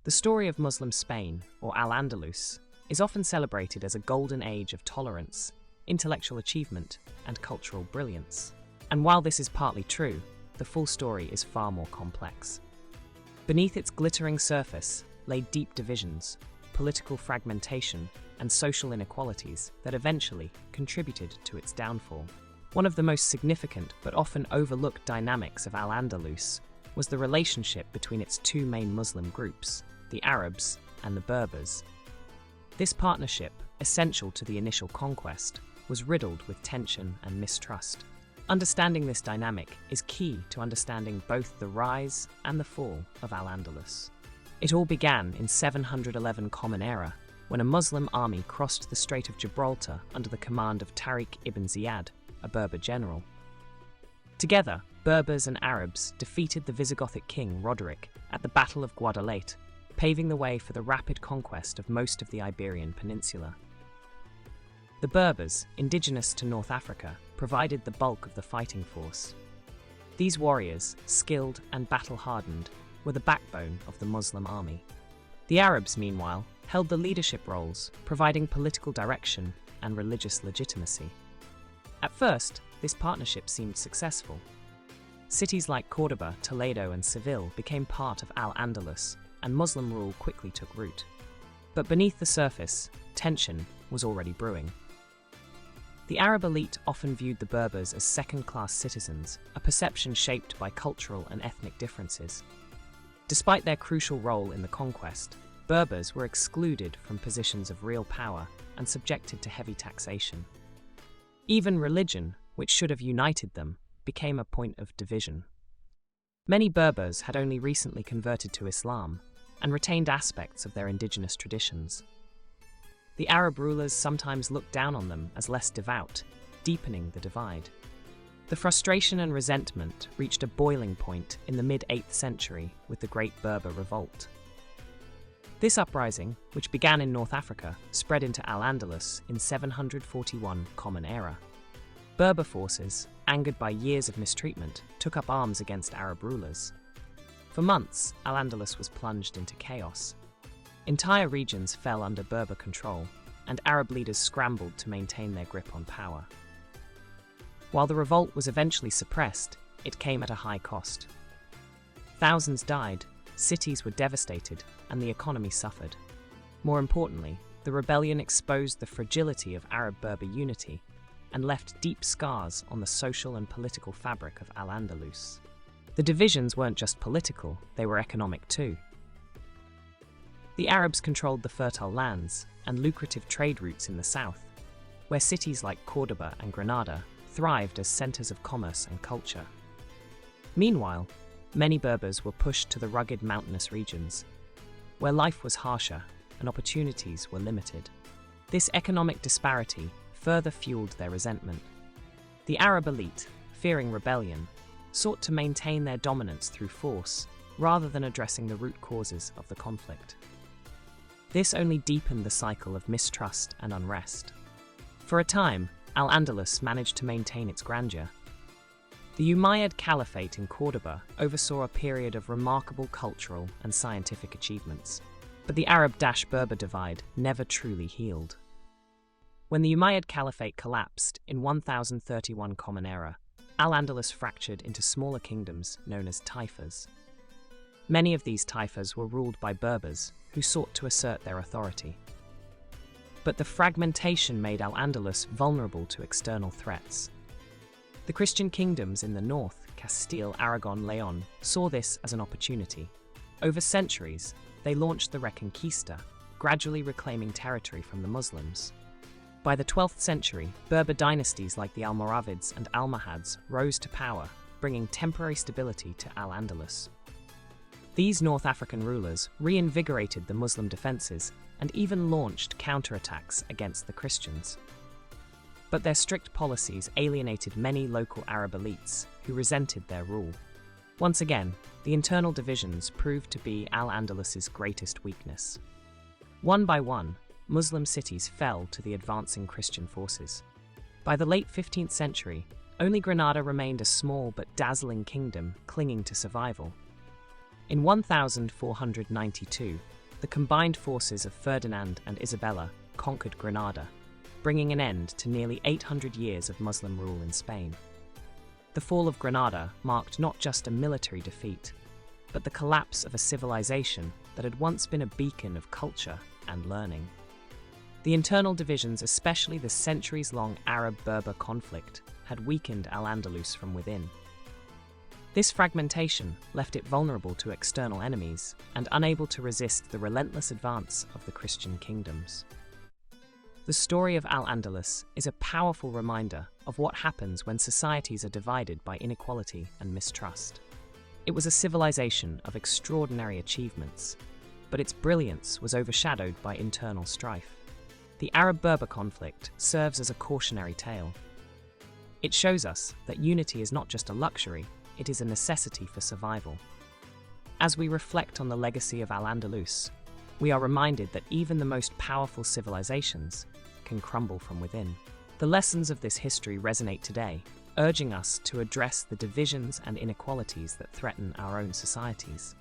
The story of Muslim Spain, or Al-Andalus, is often celebrated as a golden age of tolerance, intellectual achievement, and cultural brilliance. And while this is partly true, the full story is far more complex. Beneath its glittering surface lay deep divisions, political fragmentation, and social inequalities that eventually contributed to its downfall. One of the most significant but often overlooked dynamics of Al-Andalus was the relationship between its two main Muslim groups, the Arabs and the Berbers. This partnership, essential to the initial conquest, was riddled with tension and mistrust. Understanding this dynamic is key to understanding both the rise and the fall of Al-Andalus. It all began in 711 Common Era, when a Muslim army crossed the Strait of Gibraltar under the command of Tariq ibn Ziyad, a Berber general. Together, Berbers and Arabs defeated the Visigothic king Roderick at the Battle of Guadalete, paving the way for the rapid conquest of most of the Iberian Peninsula. The Berbers, indigenous to North Africa, provided the bulk of the fighting force. These warriors, skilled and battle-hardened, were the backbone of the Muslim army. The Arabs, meanwhile, held the leadership roles, providing political direction and religious legitimacy. At first, this partnership seemed successful. Cities like Córdoba, Toledo, and Seville became part of Al-Andalus, and Muslim rule quickly took root. But beneath the surface, tension was already brewing. The Arab elite often viewed the Berbers as second-class citizens, a perception shaped by cultural and ethnic differences. Despite their crucial role in the conquest, Berbers were excluded from positions of real power and subjected to heavy taxation. Even religion, which should have united them, became a point of division. Many Berbers had only recently converted to Islam and retained aspects of their indigenous traditions. The Arab rulers sometimes looked down on them as less devout, deepening the divide. The frustration and resentment reached a boiling point in the mid-8th century with the Great Berber Revolt. This uprising, which began in North Africa, spread into Al-Andalus in 741 Common Era. Berber forces, angered by years of mistreatment, took up arms against Arab rulers. For months, Al-Andalus was plunged into chaos. Entire regions fell under Berber control, and Arab leaders scrambled to maintain their grip on power. While the revolt was eventually suppressed, it came at a high cost. Thousands died, cities were devastated, and the economy suffered. More importantly, the rebellion exposed the fragility of Arab-Berber unity and left deep scars on the social and political fabric of Al-Andalus. The divisions weren't just political, they were economic too. The Arabs controlled the fertile lands and lucrative trade routes in the south, where cities like Córdoba and Granada thrived as centers of commerce and culture. Meanwhile, many Berbers were pushed to the rugged mountainous regions, where life was harsher and opportunities were limited. This economic disparity further fueled their resentment. The Arab elite, fearing rebellion, sought to maintain their dominance through force rather than addressing the root causes of the conflict. This only deepened the cycle of mistrust and unrest. For a time, Al-Andalus managed to maintain its grandeur. The Umayyad Caliphate in Córdoba oversaw a period of remarkable cultural and scientific achievements, but the Arab-Berber divide never truly healed. When the Umayyad Caliphate collapsed in 1031 Common Era, Al-Andalus fractured into smaller kingdoms known as taifas. Many of these taifas were ruled by Berbers, who sought to assert their authority. But the fragmentation made Al-Andalus vulnerable to external threats. The Christian kingdoms in the north, Castile, Aragon, Leon, saw this as an opportunity. Over centuries, they launched the Reconquista, gradually reclaiming territory from the Muslims. By the 12th century, Berber dynasties like the Almoravids and Almohads rose to power, bringing temporary stability to Al-Andalus. These North African rulers reinvigorated the Muslim defenses and even launched counterattacks against the Christians. But their strict policies alienated many local Arab elites who resented their rule. Once again, the internal divisions proved to be Al-Andalus's greatest weakness. One by one, Muslim cities fell to the advancing Christian forces. By the late 15th century, only Granada remained a small but dazzling kingdom clinging to survival. In 1492, the combined forces of Ferdinand and Isabella conquered Granada, bringing an end to nearly 800 years of Muslim rule in Spain. The fall of Granada marked not just a military defeat, but the collapse of a civilization that had once been a beacon of culture and learning. The internal divisions, especially the centuries-long Arab-Berber conflict, had weakened Al-Andalus from within. This fragmentation left it vulnerable to external enemies and unable to resist the relentless advance of the Christian kingdoms. The story of Al-Andalus is a powerful reminder of what happens when societies are divided by inequality and mistrust. It was a civilization of extraordinary achievements, but its brilliance was overshadowed by internal strife. The Arab-Berber conflict serves as a cautionary tale. It shows us that unity is not just a luxury, it is a necessity for survival. As we reflect on the legacy of Al-Andalus, we are reminded that even the most powerful civilizations can crumble from within. The lessons of this history resonate today, urging us to address the divisions and inequalities that threaten our own societies.